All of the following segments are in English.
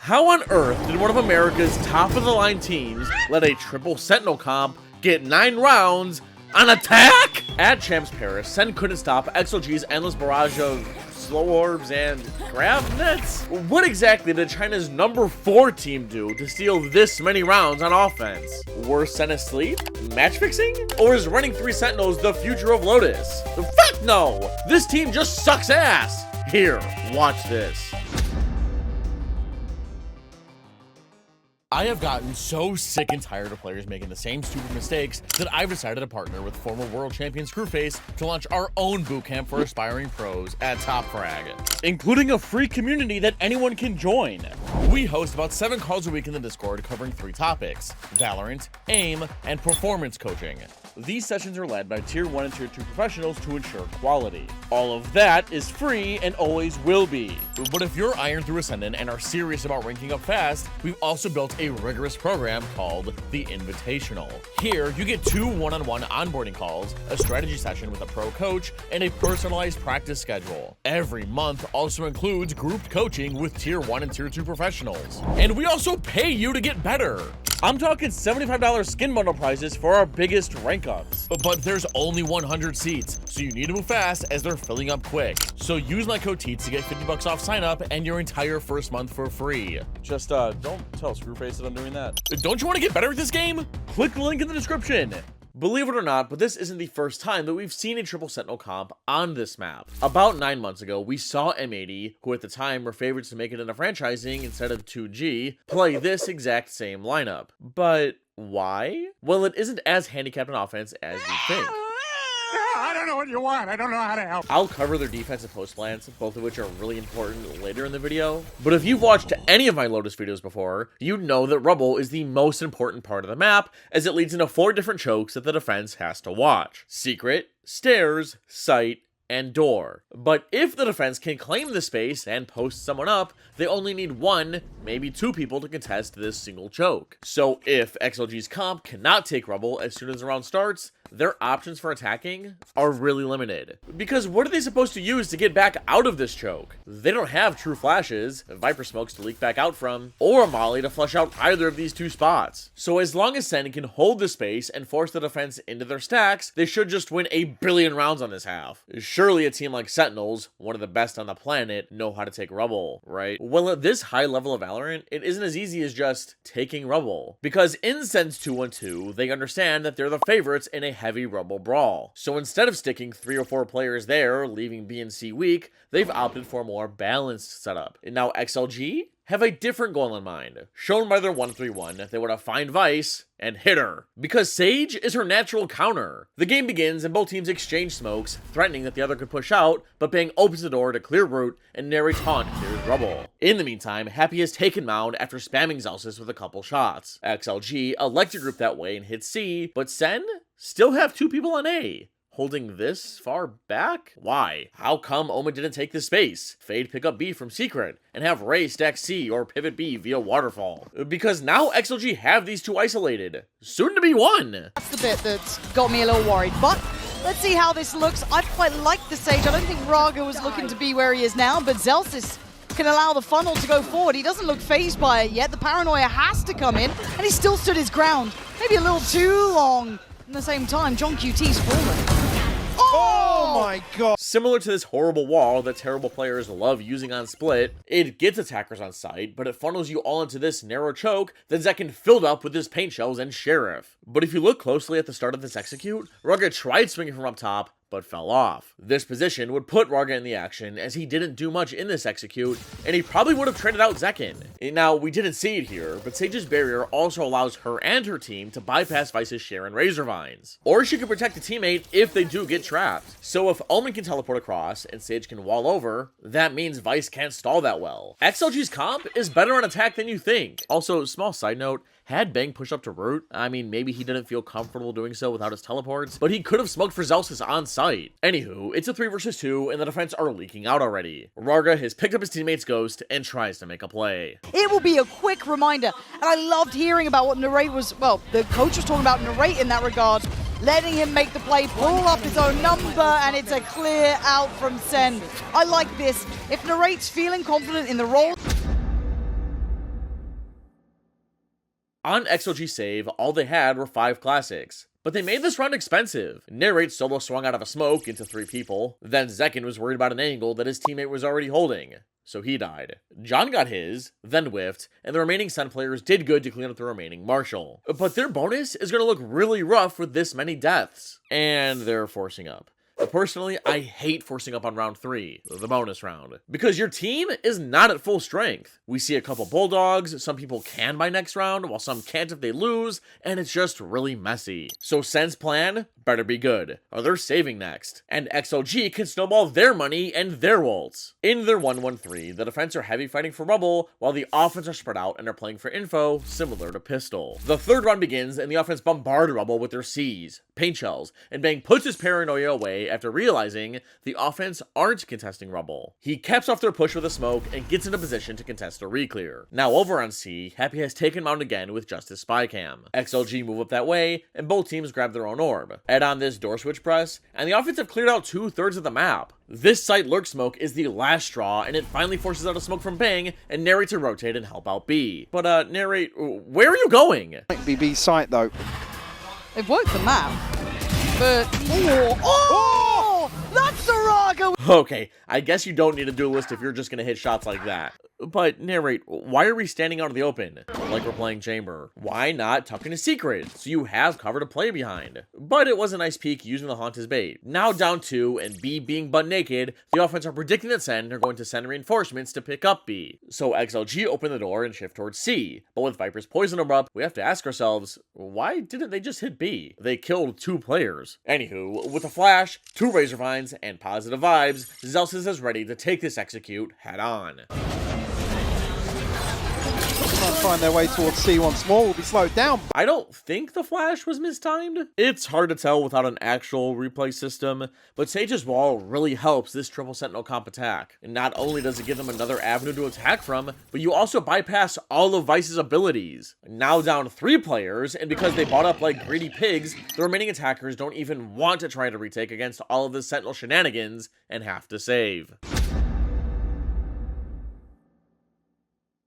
How on earth did one of America's top-of-the-line teams let a triple Sentinel comp get 9 rounds on attack? At Champs Paris, SEN couldn't stop XLG's endless barrage of slow orbs and grab nets? What exactly did China's number 4 team do to steal this many rounds on offense? Were SEN asleep? Match fixing? Or is running 3 Sentinels the future of Lotus? Fuck no! This team just sucks ass! Here, watch this. I have gotten so sick and tired of players making the same stupid mistakes that I've decided to partner with former world champion Screwface to launch our own bootcamp for aspiring pros at Top Frag, including a free community that anyone can join. We host about 7 calls a week in the Discord covering 3 topics: Valorant, aim, and performance coaching. These sessions are led by Tier 1 and Tier 2 professionals to ensure quality. All of that is free and always will be. But if you're iron through Ascendant and are serious about ranking up fast, we've also built a rigorous program called the Invitational. Here, you get 2 one-on-one onboarding calls, a strategy session with a pro coach, and a personalized practice schedule. Every month also includes grouped coaching with Tier 1 and Tier 2 professionals. And we also pay you to get better. I'm talking $75 skin bundle prizes for our biggest rank ups. But there's only 100 seats, so you need to move fast as they're filling up quick. So use my code Teets to get 50 bucks off sign up and your entire first month for free. Just don't tell Screwface that I'm doing that. Don't you want to get better at this game? Click the link in the description. Believe it or not, but this isn't the first time that we've seen a triple Sentinel comp on this map. About 9 months ago, we saw M80, who at the time were favorites to make it into franchising instead of 2G, play this exact same lineup. But why? Well, it isn't as handicapped on offense as you think. I don't know what you want. I don't know how to help. I'll cover their defensive post plans, both of which are really important later in the video. But if you've watched any of my Lotus videos before, you know that rubble is the most important part of the map, as it leads into 4 different chokes that the defense has to watch: secret, stairs, sight, and door. But if the defense can claim the space and post someone up, they only need 1, maybe 2 people to contest this single choke. So if XLG's comp cannot take rubble as soon as the round starts, their options for attacking are really limited. Because what are they supposed to use to get back out of this choke? They don't have true flashes, Viper smokes to leak back out from, or a molly to flush out either of these 2 spots. So as long as SEN can hold the space and force the defense into their stacks, they should just win a billion rounds on this half. Surely a team like Sentinels, one of the best on the planet, know how to take rubble, right? Well, at this high level of Valorant, it isn't as easy as just taking rubble. Because in SEN's 2-1-2, they understand that they're the favorites in a heavy rubble brawl. So instead of sticking 3 or 4 players there, leaving B and C weak, they've opted for a more balanced setup. And now XLG have a different goal in mind. Shown by their 1-3-1, they want to find Vice and hit her, because Sage is her natural counter. The game begins and both teams exchange smokes, threatening that the other could push out, but Bang opens the door to clear route and nary taunt clears rubble. In the meantime, Happy has taken Mound after spamming Zelsis with a couple shots. XLG elect to group that way and hit C, but SEN still have 2 people on A. Holding this far back? Why? How come Omen didn't take the space, Fade pick up B from Secret, and have Ray stack C or pivot B via Waterfall? Because now XLG have these 2 isolated. Soon to be 1. That's the bit that's got me a little worried, but let's see how this looks. I quite like the Sage. I don't think Raga was looking to be where he is now, but Zelsis can allow the funnel to go forward. He doesn't look phased by it yet. The paranoia has to come in, and he still stood his ground. Maybe a little too long. At the same time, John QT's fallen. Oh my god. Similar to this horrible wall that terrible players love using on split, it gets attackers on site, but it funnels you all into this narrow choke that Zekin filled up with his paint shells and Sheriff. But if you look closely at the start of this execute, Raga tried swinging from up top, but fell off. This position would put Raga in the action, as he didn't do much in this execute, and he probably would have traded out Zekin. Now, we didn't see it here, but Sage's barrier also allows her and her team to bypass Vice's Sharon Razor Vines. Or she can protect a teammate if they do get trapped. So if Omen can teleport across and Sage can wall over, that means Vice can't stall that well. XLG's comp is better on attack than you think. Also, small side note, had Bang push up to root, I mean, maybe he didn't feel comfortable doing so without his teleports, but he could have smoked for Zelsis on site. Anywho, it's a 3 versus 2, and the defense are leaking out already. Raga has picked up his teammate's ghost and tries to make a play. It will be a quick reminder, and I loved hearing about what Narrate was, well, the coach was talking about Narrate in that regard, letting him make the play, pull up his own number, and it's a clear out from SEN. I like this. If Narrate's feeling confident in the role, On XLG save, all they had were 5 classics. But they made this round expensive. Narrate solo swung out of a smoke into 3 people. Then Zekin was worried about an angle that his teammate was already holding, so he died. John got his, then whiffed, and the remaining SEN players did good to clean up the remaining Marshall. But their bonus is going to look really rough with this many deaths. And they're forcing up. Personally, I hate forcing up on round 3, the bonus round, because your team is not at full strength. We see a couple bulldogs, some people can by next round, while some can't if they lose, and it's just really messy. So SEN's plan better be good, or they're saving next, and XLG can snowball their money and their ults. In their 1-1-3, the defense are heavy fighting for Rubble, while the offense are spread out and are playing for info, similar to Pistol. The third round begins, and the offense bombard Rubble with their C's, paint shells, and Bang puts his paranoia away after realizing the offense aren't contesting Rubble. He caps off their push with a smoke and gets into position to contest a re-clear. Now over on C, Happy has taken Mount again with just his spy cam. XLG move up that way, and both teams grab their own orb. Add on this door switch press, and the offense have cleared out 2/3 of the map. This site lurk smoke is the last straw, and it finally forces out a smoke from Bang and Narrate to rotate and help out B. But Narrate, where are you going? Might be B site though. They've worked the map, but... Oh! That's the Raga! Okay, I guess you don't need a duelist if you're just gonna hit shots like that. But Narrate, why are we standing out in the open, like we're playing Chamber? Why not tuck in a secret, so you have cover to play behind? But it was a nice peek using the haunt as bait. Now down 2, and B being butt naked, the offense are predicting that SEN are going to send reinforcements to pick up B. So XLG open the door and shift towards C. But with Viper's poison erupt, we have to ask ourselves, why didn't they just hit B? They killed 2 players. Anywho, with a flash, 2 Razor Vines, and positive vibes, Zelsis is ready to take this execute head on. Trying to find their way towards C once more will be slowed down. I don't think the flash was mistimed. It's hard to tell without an actual replay system, but Sage's wall really helps this triple Sentinel comp attack. And not only does it give them another avenue to attack from, but you also bypass all of Vice's abilities. Now down 3 players, and because they bought up like greedy pigs, the remaining attackers don't even want to try to retake against all of the Sentinel shenanigans and have to save.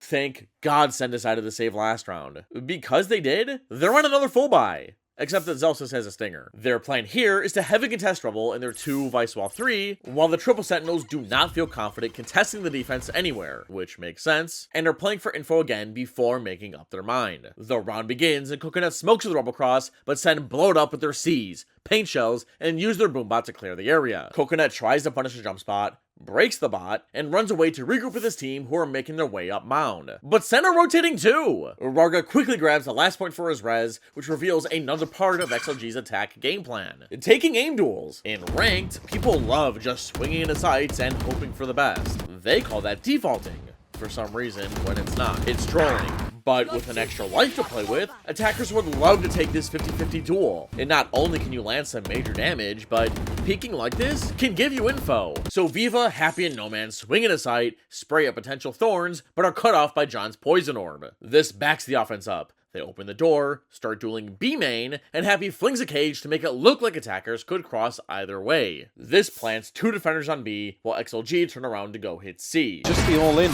Thank God SEN decided to save last round. Because they did, they're on another full buy. Except that Zelsis has a stinger. Their plan here is to heavy contest Rubble in their 2 Vice Wall 3, while the triple Sentinels do not feel confident contesting the defense anywhere, which makes sense, and are playing for info again before making up their mind. The round begins and Coconut smokes with Rubble Cross, but SEN blow it up with their C's, paint shells, and use their boombot to clear the area. Coconut tries to punish a jump spot, breaks the bot, and runs away to regroup with his team who are making their way up mound. But SEN are rotating too! Raga quickly grabs the last point for his res, which reveals another part of XLG's attack game plan. Taking aim duels. In ranked, people love just swinging into sights and hoping for the best. They call that defaulting, for some reason, when it's not. It's trolling. But with an extra life to play with, attackers would love to take this 50-50 duel. And not only can you land some major damage, but peeking like this can give you info. So Viva, Happy, and No Man swing in a sight, spray at potential thorns, but are cut off by John's poison orb. This backs the offense up. They open the door, start dueling B main, and Happy flings a cage to make it look like attackers could cross either way. This plants 2 defenders on B, while XLG turn around to go hit C. Just the all in.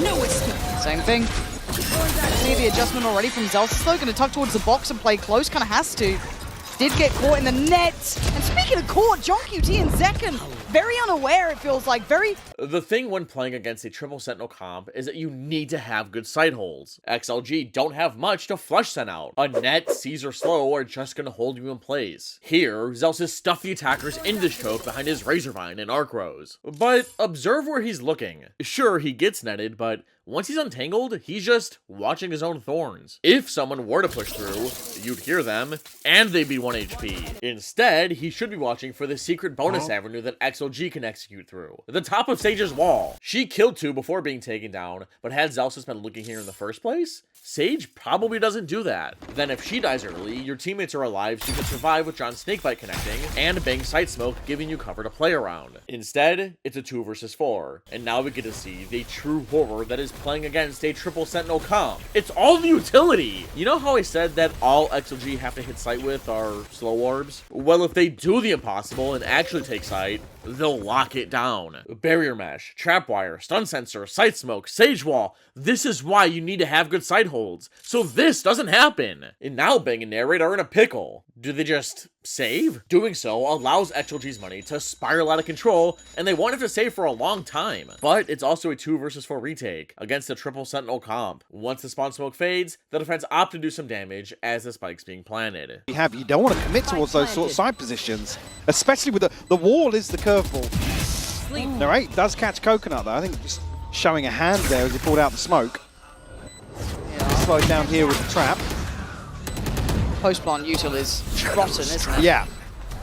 No escape. Same thing. See the adjustment already from Zelsis though. Going to tuck towards the box and play close. Kind of has to. Did get caught in the net. And speaking of caught, John QT and Zekin, very unaware it feels like. The thing when playing against a triple Sentinel comp is that you need to have good sight holds. XLG don't have much to flush SEN out. A net, C's, or slow are just going to hold you in place. Here, Zelsis stuffed the attackers into this choke behind his Razorvine and Arc Rose. But observe where he's looking. Sure, he gets netted, but once he's untangled, he's just watching his own thorns. If someone were to push through, you'd hear them, and they'd be 1 HP. Instead, he should be watching for the secret bonus avenue that XLG can execute through. The top of Sage's wall. She killed 2 before being taken down, but had Zelsis been looking here in the first place, Sage probably doesn't do that. Then if she dies early, your teammates are alive so you can survive with John's snakebite connecting, and Bang sight smoke giving you cover to play around. Instead, it's a 2 versus 4, and now we get to see the true horror that is playing against a triple Sentinel comp. It's all the utility! You know how I said that all XLG have to hit sight with are slow orbs? Well, if they do the impossible and actually take sight, they'll lock it down. Barrier mesh, trapwire, stun sensor, sight smoke, sage wall. This is why you need to have good sight holds, so this doesn't happen. And now Bang and Narrate are in a pickle. Do they just save? Doing so allows XLG's money to spiral out of control, and they wanted to save for a long time. But it's also a 2 versus 4 retake against a triple Sentinel comp. Once the spawn smoke fades, the defense opt to do some damage as the spike's being planted. You don't want to commit towards those sort of side positions, especially with the wall is the curveball. Narrate does catch Coconut though. I think just showing a hand there as he pulled out the smoke. Slowed down here with the trap. Post-plant util is rotten, isn't it? Yeah.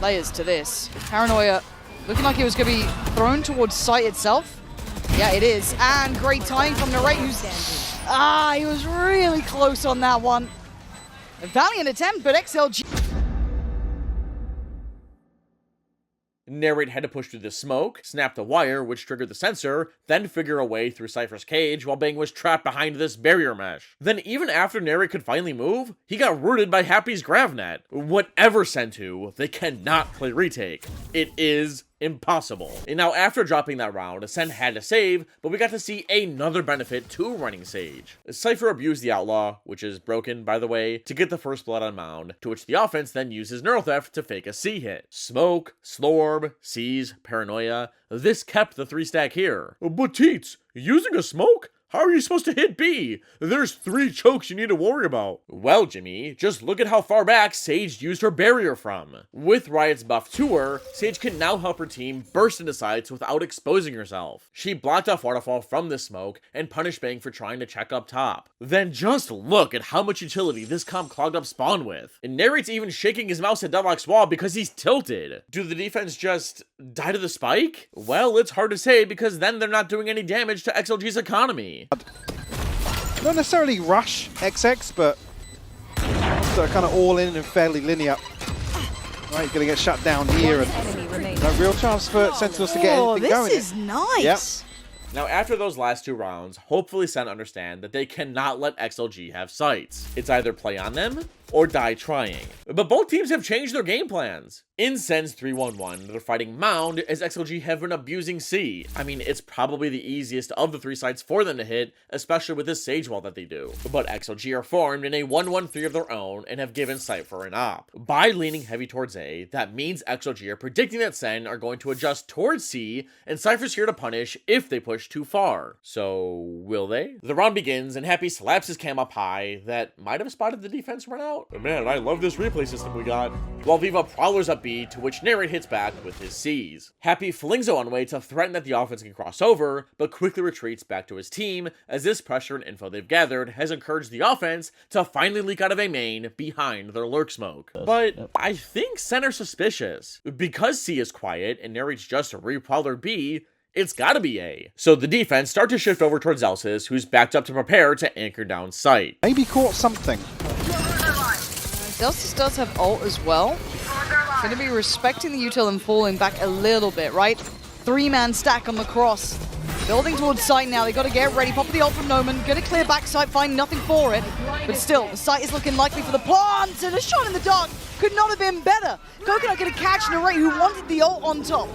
Layers to this. Paranoia looking like it was going to be thrown towards site itself. Yeah, it is. And great timing from Narrate, who's... he was really close on that one. A valiant attempt, but XLG... Narrate had to push through the smoke, snap the wire, which triggered the sensor, then figure a way through Cypher's cage while Bang was trapped behind this barrier mesh. Then even after Narrate could finally move, he got rooted by Happy's Gravnet. Whatever sent to, they cannot play retake. It is impossible. And now after dropping that round, SEN had to save, but we got to see another benefit to running Sage. Cypher abused the Outlaw, which is broken by the way, to get the first blood on Mound, to which the offense then uses Neural Theft to fake a C hit. Smoke, Slorb, C's, Paranoia, this kept the 3-stack here. But Teets, using a smoke? How are you supposed to hit B? There's 3 chokes you need to worry about. Well, Jimmy, just look at how far back Sage used her barrier from. With Riot's buff to her, Sage can now help her team burst into sites without exposing herself. She blocked off Waterfall from the smoke and punished Bang for trying to check up top. Then just look at how much utility this comp clogged up spawn with. And Narrate's even shaking his mouse at Deadlock's wall because he's tilted. Do the defense just die to the spike? Well, it's hard to say because then they're not doing any damage to XLG's economy. Not necessarily rush XX, but they're kind of all in and fairly linear. Right, gonna get shut down here, and no real chance for Sentinels to get anything going. This is nice. Yep. Now, after those last 2 rounds, hopefully SEN understand that they cannot let XLG have sights. It's either play on them or die trying. But both teams have changed their game plans. In SEN's 3-1-1, they're fighting Mound as XLG have been abusing C. I mean, it's probably the easiest of the 3 sites for them to hit, especially with this Sage Wall that they do. But XLG are formed in a 1-1-3 of their own and have given Cypher an op. By leaning heavy towards A, that means XLG are predicting that SEN are going to adjust towards C, and Cypher's here to punish if they push too far. So, will they? The round begins, and Happy slaps his cam up high that might have spotted the defense run out. But man, I love this replay system we got. While Viva prowlers up B, to which Narrate hits back with his C's. Happy flings a one-way to threaten that the offense can cross over, but quickly retreats back to his team, as this pressure and info they've gathered has encouraged the offense to finally leak out of a main behind their lurk smoke. But I think SEN are suspicious. Because C is quiet and Narrate's just reprowler B, it's gotta be A. So the defense start to shift over towards Zelsis, who's backed up to prepare to anchor down sight. Maybe caught something. Zelsis does have ult as well. Going to be respecting the util and falling back a little bit, right? 3-man stack on the cross. Building towards site now. They got to get ready. Pop the ult from Noman. Going to clear backside. Find nothing for it. But still, the site is looking likely for the plant. And a shot in the dark could not have been better. Coconut going to catch Narrate, who wanted the ult on top.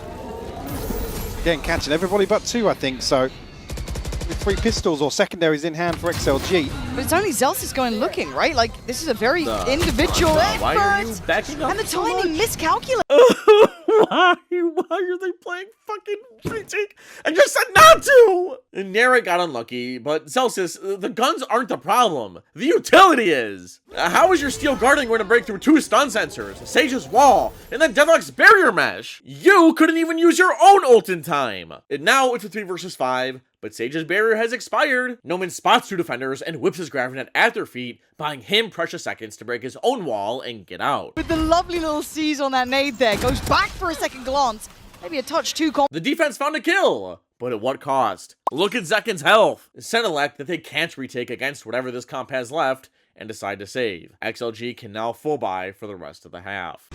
Again, catching everybody but 2, I think. So, with 3 pistols or secondaries in hand for XLG. But it's only Zelsis going looking, right? Like, this is a very individual effort. Why are you backing up and the so timing much? miscalculated. Why are they playing fucking retake? I just said not to! Narrate got unlucky, but Zelsis, the guns aren't the problem. The utility is. How is your steel guarding going to break through 2 stun sensors, Sage's wall, and then Deadlock's barrier mesh? You couldn't even use your own ult in time. And now it's a 3 versus 5. But Sage's barrier has expired. Noman spots 2 defenders and whips his Gravnet at their feet, buying him precious seconds to break his own wall and get out. With the lovely little C's on that nade there, goes back for a second glance. Maybe a touch too calm. The defense found a kill, but at what cost? Look at Zekin's health. SEN elect that they can't retake against whatever this comp has left and decide to save. XLG can now full buy for the rest of the half.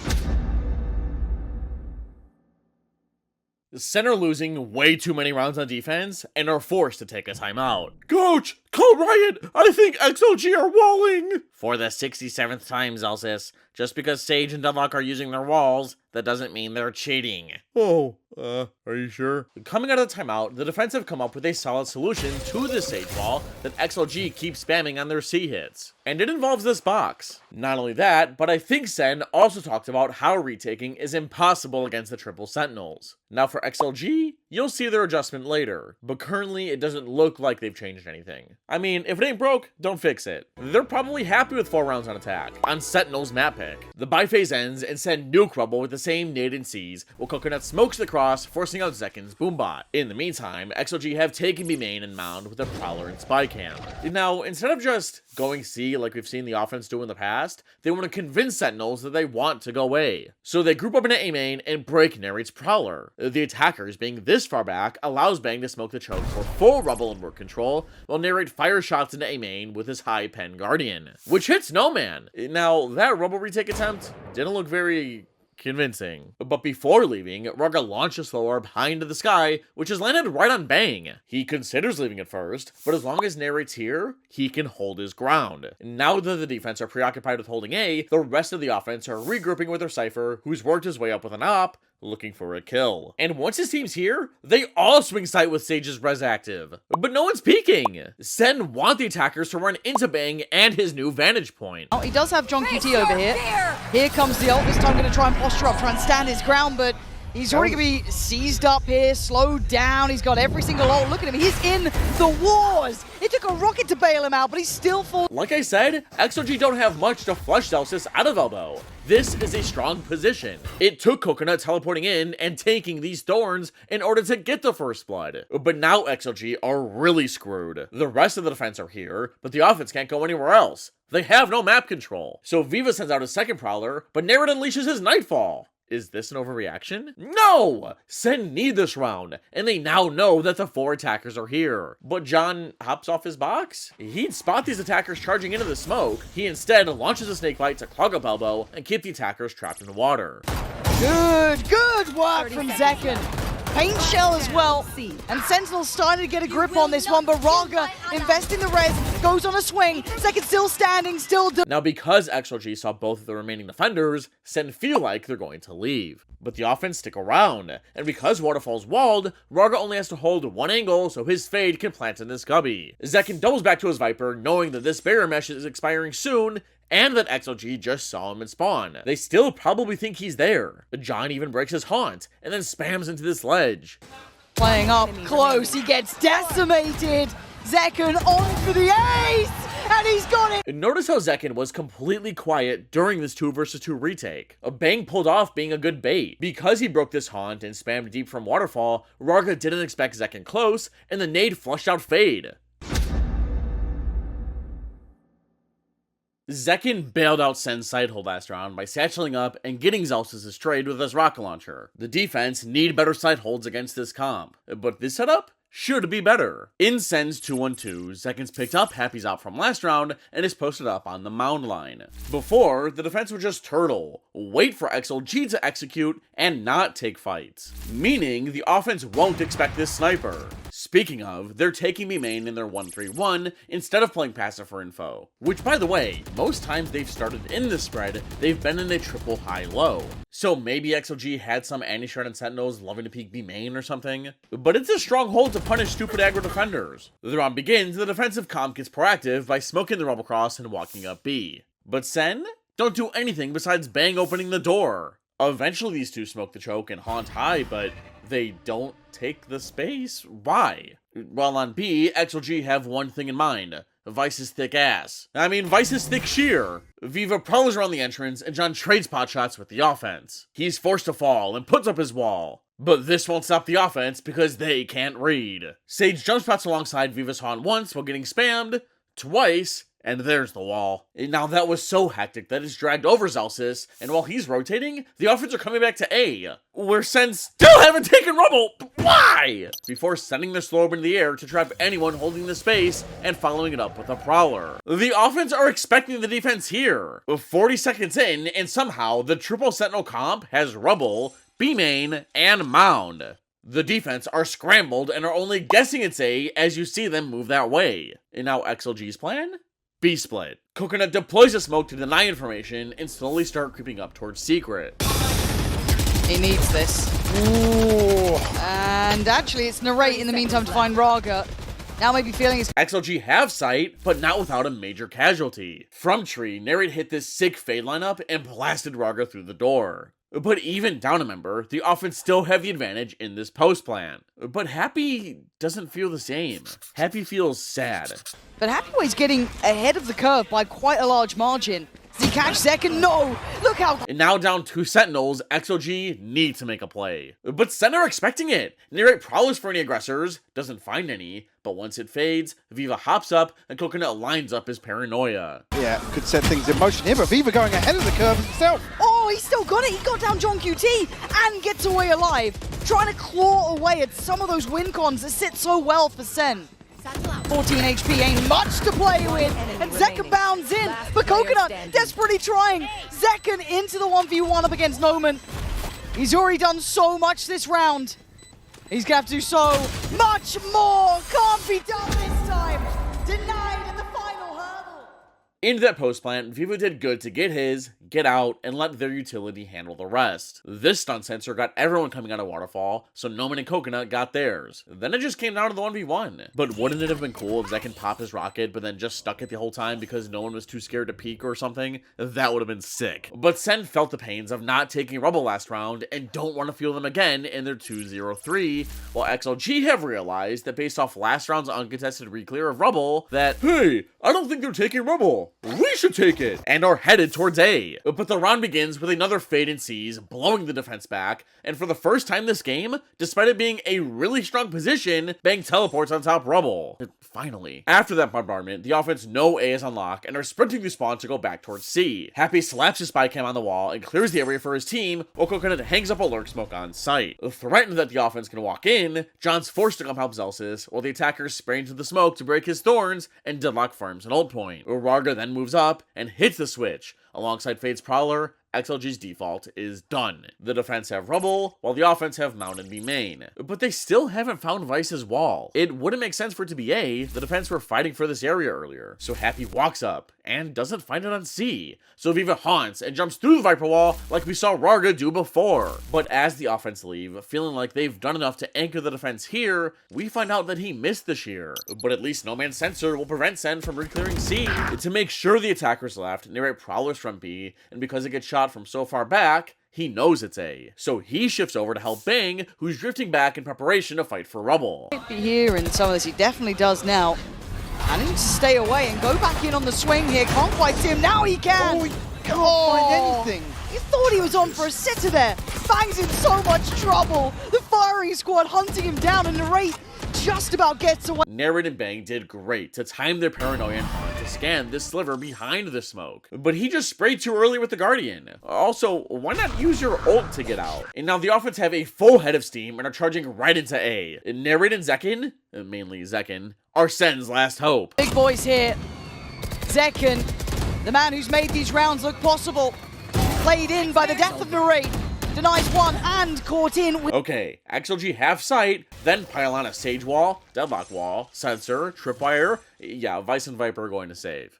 SEN are losing way too many rounds on defense and are forced to take a timeout. Coach, call Riot! I think XLG are walling! For the 67th time, Zelsis. Just because Sage and Deadlock are using their walls, that doesn't mean they're cheating. Oh, are you sure? Coming out of the timeout, the defense have come up with a solid solution to this Sage wall that XLG keeps spamming on their C hits. And it involves this box. Not only that, but I think SEN also talked about how retaking is impossible against the triple Sentinels. Now for XLG, you'll see their adjustment later, but currently it doesn't look like they've changed anything. I mean, if it ain't broke, don't fix it. They're probably happy with 4 rounds on attack, on Sentinel's map pick. The buy phase ends and SEN nuke Rubble with the same nade and C's, while Coconut smokes the cross, forcing out Zekin's boombot. In the meantime, XLG have taken B main and Mound with a Prowler and Spy Cam. Now, instead of just going C like we've seen the offense do in the past, they want to convince Sentinels that they want to go A. So they group up into A main and break Narrate's Prowler. The attackers being this far back allows Bang to smoke the choke for full Rubble and work control, while Narrate fires shots into A main with his high pen Guardian, which hits No Man. Now, that Rubble retake attempt didn't look very convincing. But before leaving, Raga launches the orb high into the sky, which has landed right on Bang. He considers leaving at first, but as long as Narrate's here, he can hold his ground. Now that the defense are preoccupied with holding A, the rest of the offense are regrouping with their Cypher, who's worked his way up with an op, looking for a kill. And once his team's here, they all swing sight with Sage's res active. But no one's peeking. SEN want the attackers to run into Bang and his new vantage point. Oh, he does have John QT over here. Here comes the ult. This time going to try and posture up, try and stand his ground, but he's already going to be seized up here, slowed down. He's got every single ult. Look at him. He's in the wars. It took a rocket to bail him out, but he's still full. Like I said, XOG don't have much to flush Zelsis out of elbow. This is a strong position. It took Coconut teleporting in and taking these thorns in order to get the first blood. But now XOG are really screwed. The rest of the defense are here, but the offense can't go anywhere else. They have no map control. So Viva sends out his second Prowler, but Narrate unleashes his Nightfall. Is this an overreaction? No! SEN need this round, and they now know that the 4 attackers are here. But John hops off his box? He'd spot these attackers charging into the smoke. He instead launches a snakebite to clog up elbow and keep the attackers trapped in the water. Good work from Zekin. Paint Shell as well. And Sentinel's starting to get a grip on this one, but Raga investing the res, goes on a swing. Zekin still standing, still Now because XOG saw both of the remaining defenders, SEN feel like they're going to leave. But the offense stick around, and because Waterfall's walled, Raga only has to hold one angle so his Fade can plant in this Gubby. Zekin doubles back to his Viper, knowing that this barrier mesh is expiring soon, and that XOG just saw him in spawn. They still probably think he's there. John even breaks his haunt, and then spams into this ledge. Playing up close, he gets decimated. Zekin on for the ace, and he's got it. Notice how Zekin was completely quiet during this 2 versus 2 retake. Bang pulled off being a good bait. Because he broke this haunt and spammed deep from Waterfall, Raga didn't expect Zekin close, and the nade flushed out Fade. Zekin bailed out SEN's sidehold last round by satcheling up and getting Zelsis' trade with his rocket launcher. The defense need better sideholds against this comp, but this setup should be better. In SEN's 2-1-2, Zekin's picked up Happy's op from last round and is posted up on the mound line. Before, the defense would just turtle, wait for XLG to execute, and not take fights. Meaning, the offense won't expect this sniper. Speaking of, they're taking me main in their 1-3-1 instead of playing passive for info. Which, by the way, most times they've started in this spread, they've been in a triple high-low. So maybe XOG had some anti-shredded Sentinels loving to peek B main or something. But it's a strong hold to punish stupid aggro defenders. The round begins, the defensive comp gets proactive by smoking the Rebel Cross and walking up B. But SEN don't do anything besides Bang opening the door. Eventually these two smoke the choke and haunt high, but they don't take the space? Why? While on B, XOG have one thing in mind. Vice's thick ass. I mean, Vice's thick sheer. Viva prowls around the entrance, and John trades pot shots with the offense. He's forced to fall and puts up his wall. But this won't stop the offense because they can't read. Sage jump spots alongside Viva's haunt once while getting spammed, twice, and there's the wall. Now that was so hectic that it's dragged over Zelsis, and while he's rotating, the offense are coming back to A, where SEN still haven't taken Rubble. Why? Before sending the slow into the air to trap anyone holding the space and following it up with a Prowler. The offense are expecting the defense here. 40 seconds in, and somehow the triple Sentinel comp has Rubble, B main, and Mound. The defense are scrambled and are only guessing it's A as you see them move that way. And now XLG's plan? B split. Coconut deploys a smoke to deny information and slowly start creeping up towards secret. He needs this. Ooh. And actually, it's Narrate in the meantime to find Raga. Now maybe feeling his... XLG have sight, but not without a major casualty. From tree, Narrate hit this sick fade lineup and blasted Raga through the door. But even down a member, the offense still have the advantage in this post plan. But Happy doesn't feel the same. Happy feels sad. But Happyway's getting ahead of the curve by quite a large margin. Does he catch second? No! Look how... And now down 2 Sentinels, XOG need to make a play. But Sen are expecting it. Narrate prowls for any aggressors, doesn't find any, but once it fades, Viva hops up and Coconut lines up his paranoia. Yeah, could set things in motion here, but Viva going ahead of the curve himself. Oh, he still got it. He got down John QT and gets away alive. Trying to claw away at some of those win cons that sit so well for Sen. 14 HP ain't much to play with, and Zekken bounds in, but Coconut desperately trying. Zekken into the 1v1 up against Noman. He's already done so much this round. He's gonna have to do so much more. Can't be done this time. Denied at the final hurdle. Into that post plant, Viva did good to get his, get out, and let their utility handle the rest. This stun sensor got everyone coming out of Waterfall, so Noman and Coconut got theirs. Then it just came down to the 1v1. But wouldn't it have been cool if Zekken popped his rocket, but then just stuck it the whole time because no one was too scared to peek or something? That would have been sick. But Sen felt the pains of not taking Rubble last round, and don't want to feel them again in their 2-0-3, while XLG have realized that based off last round's uncontested reclear of Rubble, that, hey, I don't think they're taking Rubble. We should take it, and are headed towards A. But the round begins with another fade in C's, blowing the defense back, and for the first time this game, despite it being a really strong position, Bang teleports on top Rubble. Finally. After that bombardment, the offense know A is on lock and are sprinting through spawn to go back towards C. Happy slaps his spy cam on the wall and clears the area for his team, while Coconut hangs up a lurk smoke on sight. Threatened that the offense can walk in, John's forced to come help Zelsis, while the attackers spray into the smoke to break his thorns, and Deadlock farms an ult point. Raga then moves up and hits the switch. Alongside Fade's Prowler, XLG's default is done. The defense have Rubble, while the offense have mounted B main. But they still haven't found Vice's wall. It wouldn't make sense for it to be A, the defense were fighting for this area earlier. So Happy walks up, and doesn't find it on C. So Viva haunts and jumps through the Viper wall like we saw Raga do before. But as the offense leave, feeling like they've done enough to anchor the defense here, we find out that he missed the shear. But at least No Man's Sensor will prevent Sen from reclearing C. To make sure the attackers left, narrate Prowlers from B, and because it gets shot from so far back, he knows it's A. So he shifts over to help Bang, who's drifting back in preparation to fight for Rubble. Might be here in some of this, he definitely does now. Managing to stay away and go back in on the swing here. Can't quite see him, now he can! Oh, he can't find anything. You thought he was on for a sitter there. Bang's in so much trouble. The firing squad hunting him down, and Narrate just about gets away. Narrate and Bang did great to time their paranoia and hunt to scan this sliver behind the smoke. But he just sprayed too early with the Guardian. Also, why not use your ult to get out? And now the offense have a full head of steam and are charging right into A. Narrate and Zekken, mainly Zekken, are Sen's last hope. Big boys here. Zekken, the man who's made these rounds look possible. Played in by the death of Narrate. Denies one and caught in with... Okay, XLG have sight, then pile on a Sage Wall, Deadlock Wall, Sensor, Tripwire. Yeah, Vice and Viper are going to save.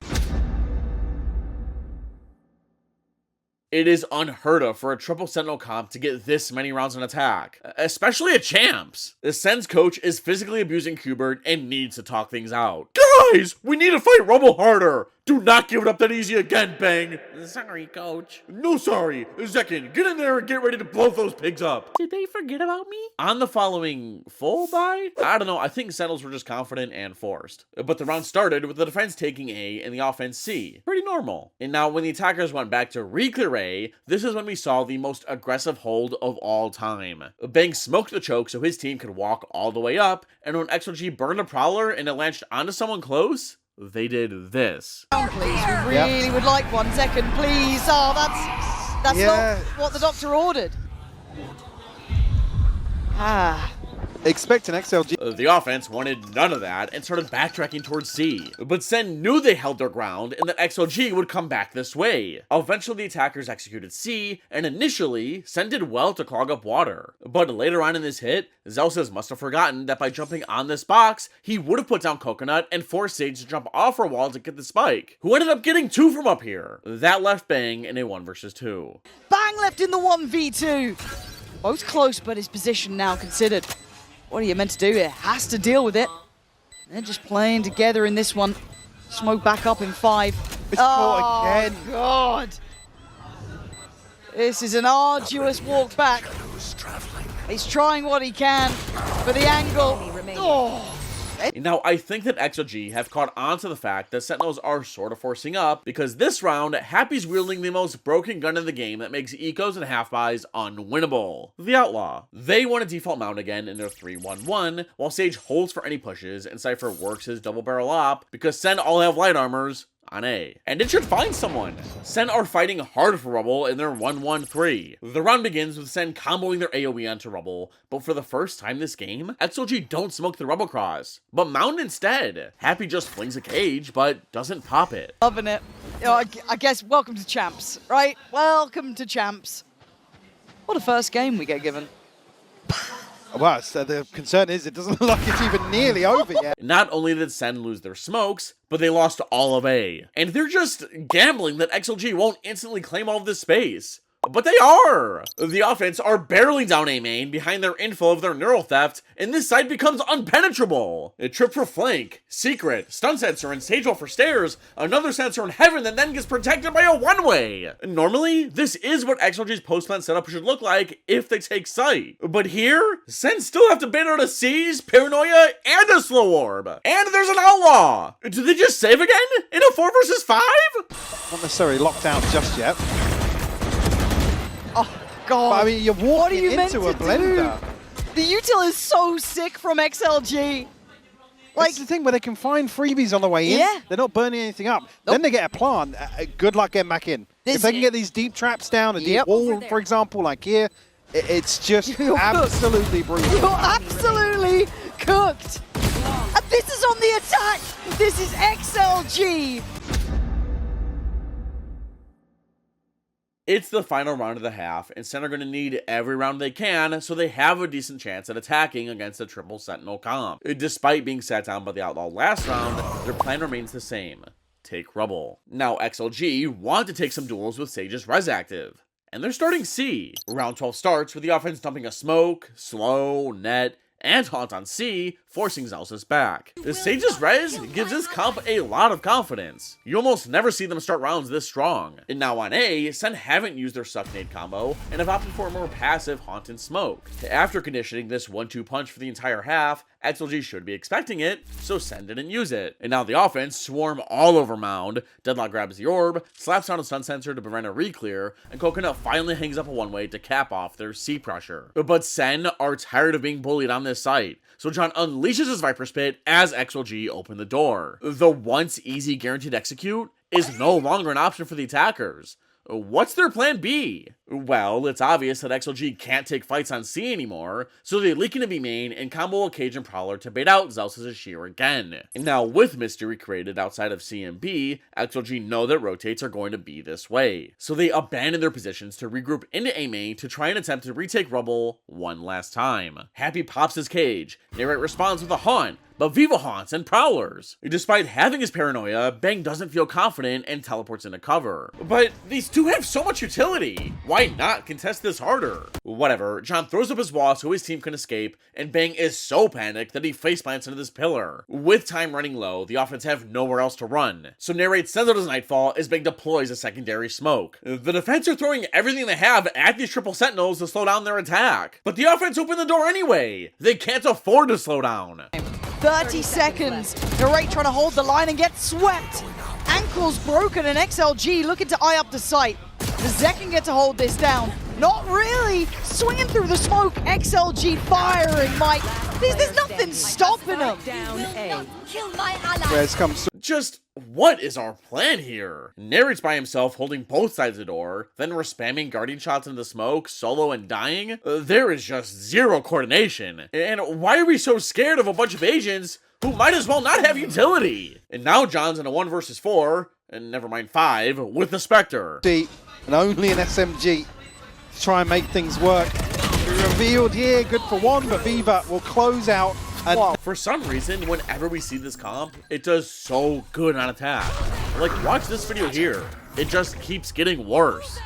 It is unheard of for a triple Sentinel comp to get this many rounds on attack, especially at Champs. The Sen's coach is physically abusing Qbert and needs to talk things out. Guys, we need to fight Rubble harder. Do not give it up that easy again, Bang. Sorry, coach. No sorry. Zekken, get in there and get ready to blow those pigs up. Did they forget about me? On the following full buy? I don't know, I think Sentinels were just confident and forced. But the round started with the defense taking A and the offense C. Pretty normal. And now when the attackers went back to re-clear A, this is when we saw the most aggressive hold of all time. Bang smoked the choke so his team could walk all the way up, and when XOG burned a Prowler and it launched onto someone close, they did this. Please, we really would like one. Zekken, please. Oh, that's not what the doctor ordered. Expect an XLG. The offense wanted none of that and started backtracking towards C. But Sen knew they held their ground and that XLG would come back this way. Eventually the attackers executed C, and initially, Sen did well to clog up water. But later on in this hit, Zelsis must have forgotten that by jumping on this box, he would have put down Coconut and forced Sage to jump off her wall to get the spike, who ended up getting 2 from up here. That left Bang in a 1 versus 2. Bang left in the 1v2. Both close, but his position now considered. What are you meant to do here? Has to deal with it. They're just playing together in this one. Smoke back up in 5. It's caught again. God. This is an arduous walk back. He's trying what he can, but the angle. Oh. Now, I think that XOG have caught on to the fact that Sentinels are sort of forcing up, because this round, Happy's wielding the most broken gun in the game that makes ecos and half-buys unwinnable. The Outlaw. They want a default mount again in their 3-1-1, while Sage holds for any pushes, and Cypher works his double barrel op, because Sen all have light armors on A. And it should find someone. Sen are fighting hard for Rubble in their 1-1-3. The round begins with Sen comboing their AoE onto Rubble, but for the first time this game, XOG don't smoke the Rubble cross, but mount instead. Happy just flings a cage, but doesn't pop it. Loving it. You know, I guess welcome to champs, right? Welcome to champs. What a first game we get given. Well, so the concern is it doesn't look like it's even nearly over yet. Not only did Sen lose their smokes, but they lost all of A. And they're just gambling that XLG won't instantly claim all of this space. But they are! The offense are barely down A main behind their info of their neural theft, and this side becomes unpenetrable. A trip for flank, secret, stun sensor, and stage wall for stairs, another sensor in heaven that then gets protected by a one-way. Normally, this is what XLG's post-plant setup should look like if they take sight. But here, Sen still have to bait out a Seize, Paranoia, and a Slow Orb. And there's an Outlaw! Do they just save again? In a 4 versus 5? Not necessarily locked out just yet. Oh, God. But, I mean, you're walking into a blender. The util is so sick from XLG. Like, that's the thing, where they can find freebies on the way in. Yeah. They're not burning anything up. Nope. Then they get a plant. Good luck getting back in. If they can get these deep traps down, a deep wall, for example, like here, it's just absolutely brutal. You're absolutely cooked. And this is on the attack. This is XLG. It's the final round of the half, and Sen are going to need every round they can so they have a decent chance at attacking against the triple Sentinel comp. Despite being sat down by the Outlaw last round, their plan remains the same: take Rubble. Now XLG want to take some duels with Sage's res active, and they're starting C. Round 12 starts with the offense dumping a smoke, slow, net, and haunt on C, forcing Zelsis back. The Sage's res gives this comp a lot of confidence. You almost never see them start rounds this strong. And now on A, Sen haven't used their Suck Nade combo and have opted for a more passive Haunt and Smoke. After conditioning this 1-2 punch for the entire half, XLG should be expecting it, so Sen didn't use it. And now the offense swarm all over Mound. Deadlock grabs the orb, slaps down a stun sensor to prevent a re-clear, and Coconut finally hangs up a one-way to cap off their C pressure. But Sen are tired of being bullied on this site, so John unleashes his Viper Spit as XLG open the door. The once easy guaranteed execute is no longer an option for the attackers. What's their plan B? Well, it's obvious that XLG can't take fights on C anymore, so they leak into B main and combo a Cajun Prowler to bait out Zelsis' Shear again. And now with Mystery created outside of C and B, XLG know that rotates are going to be this way. So they abandon their positions to regroup into A main to try and attempt to retake Rubble one last time. Happy pops his cage, Narrate responds with a Haunt, but Viva haunts and prowlers. Despite having his paranoia, Bang doesn't feel confident and teleports into cover. But these two have so much utility. Why not contest this harder? Whatever, John throws up his wall so his team can escape, and Bang is so panicked that he faceplants into this pillar. With time running low, the offense have nowhere else to run. So Narrate sends out his Nightfall as Bang deploys a secondary smoke. The defense are throwing everything they have at these triple Sentinels to slow down their attack. But the offense opened the door anyway. They can't afford to slow down. 30 seconds. Narrate trying to hold the line and get swept. Ankles broken and XLG looking to eye up the site. The Zek can get to hold this down. Not really. Swinging through the smoke. XLG firing Mike. There's nothing stopping him. Res comes through. Just what is our plan here? Narrate's by himself holding both sides of the door, then we're spamming guardian shots into the smoke, solo and dying? There is just zero coordination. And why are we so scared of a bunch of agents who might as well not have utility? And now John's in a 1 versus 4, and never mind 5, with the Spectre. And only an SMG to try and make things work. Revealed here, good for 1, but Viva will close out. And for some reason, whenever we see this comp, it does so good on attack. Like, watch this video here. It just keeps getting worse.